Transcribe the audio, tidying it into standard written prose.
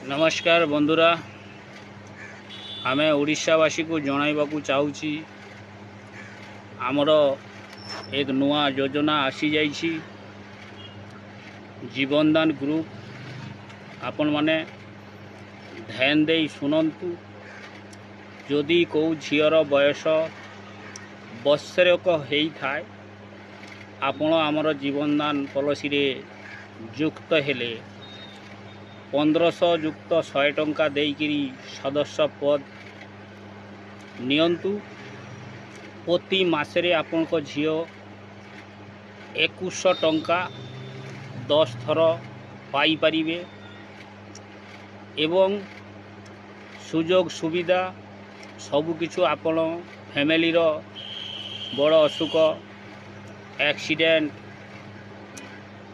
नमस्कार बंधुरा आम ओडावासी को जनवाक चाहूँगी आमर एक नुआ योजना आसी जाइए जीवनदान ग्रुप आपण माने ध्यान दे शुणु जदि कौ झीर बयस बर्षक होता है आपण आमर जीवनदान पॉलिसी रे युक्त हेले 1500 युक्त 100 टंका देकरी सदस्य पद नियंतु प्रति मासरे आपण को झीओ 2100 टंका 10 थर पाई परिबे एवं सुजोग सुविधा सबु किछु आपण फैमिली रो बड़ असुख एक्सीडेंट